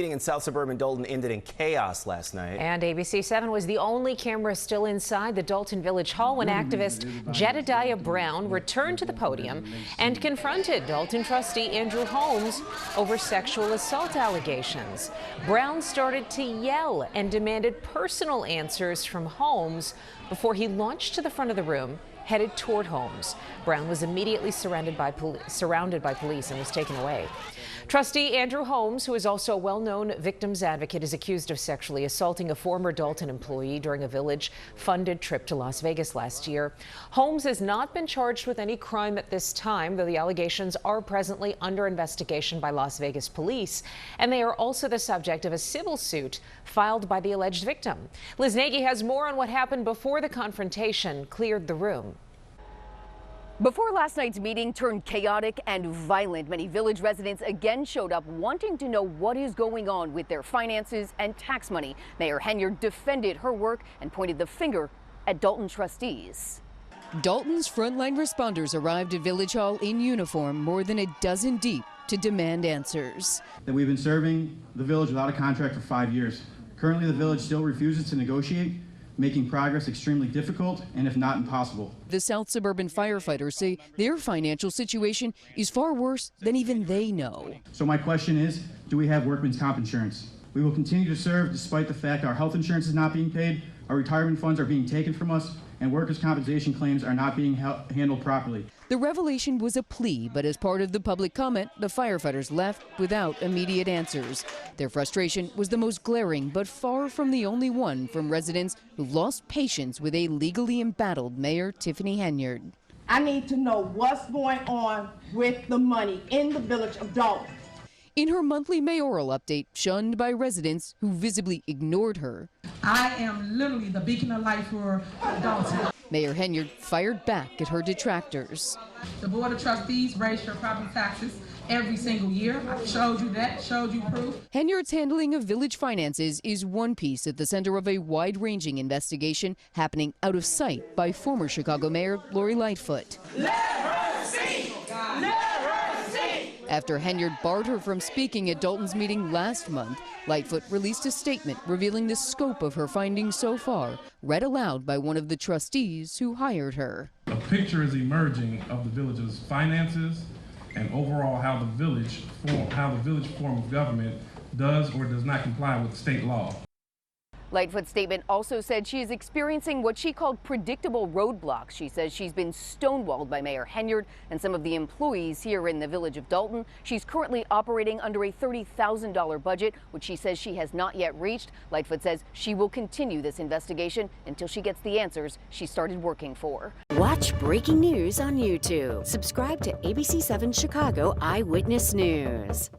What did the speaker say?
Meeting in South Suburban Dolton ended in chaos last night. And ABC 7 was the only camera still inside the Dolton Village Hall when activist Jedediah Brown returned to the podium and confronted Dolton trustee Andrew Holmes over sexual assault allegations. Brown started to yell and demanded personal answers from Holmes before he launched to the front of the room, headed toward Holmes. Brown was immediately surrounded by police and was taken away. Trustee Andrew Holmes, who is also a well-known victims advocate, is accused of sexually assaulting a former Dolton employee during a village-funded trip to Las Vegas last year. Holmes has not been charged with any crime at this time, though the allegations are presently under investigation by Las Vegas police, and they are also the subject of a civil suit filed by the alleged victim. Liz Nagy has more on what happened before the confrontation cleared the room. Before last night's meeting turned chaotic and violent, many village residents again showed up wanting to know what is going on with their finances and tax money. Mayor Henyard defended her work and pointed the finger at Dolton trustees. Dolton's frontline responders arrived at Village Hall in uniform, more than a dozen deep, to demand answers. That we've been serving the village without a contract for 5 years. Currently, the village still refuses to negotiate, making progress extremely difficult and if not impossible. The South Suburban firefighters say their financial situation is far worse than even they know. So my question is, do we have workman's comp insurance? We will continue to serve despite the fact our health insurance is not being paid, our retirement funds are being taken from us, and workers' compensation claims are not being handled properly. The revelation was a plea, but as part of the public comment, the firefighters left without immediate answers. Their frustration was the most glaring, but far from the only one, from residents who lost patience with a legally embattled Mayor Tiffany Henyard. I need to know what's going on with the money in the village of Dolton. In her monthly mayoral update, shunned by residents who visibly ignored her, I am literally the beacon of light for Dolton. Mayor Henyard fired back at her detractors. The Board of Trustees raised your property taxes every single year. I showed you that, showed you proof. Henyard's handling of village finances is one piece at the center of a wide-ranging investigation happening out of sight by former Chicago Mayor Lori Lightfoot. Let her see! Let her see! After Henyard barred her from speaking at Dolton's meeting last month, Lightfoot released a statement revealing the scope of her findings so far, read aloud by one of the trustees who hired her. A picture is emerging of the village's finances and overall how the village form of government does or does not comply with state law. Lightfoot's statement also said she is experiencing what she called predictable roadblocks. She says she's been stonewalled by Mayor Henyard and some of the employees here in the village of Dolton. She's currently operating under a $30,000 budget, which she says she has not yet reached. Lightfoot says she will continue this investigation until she gets the answers she started working for. Watch breaking news on YouTube. Subscribe to ABC 7 Chicago Eyewitness News.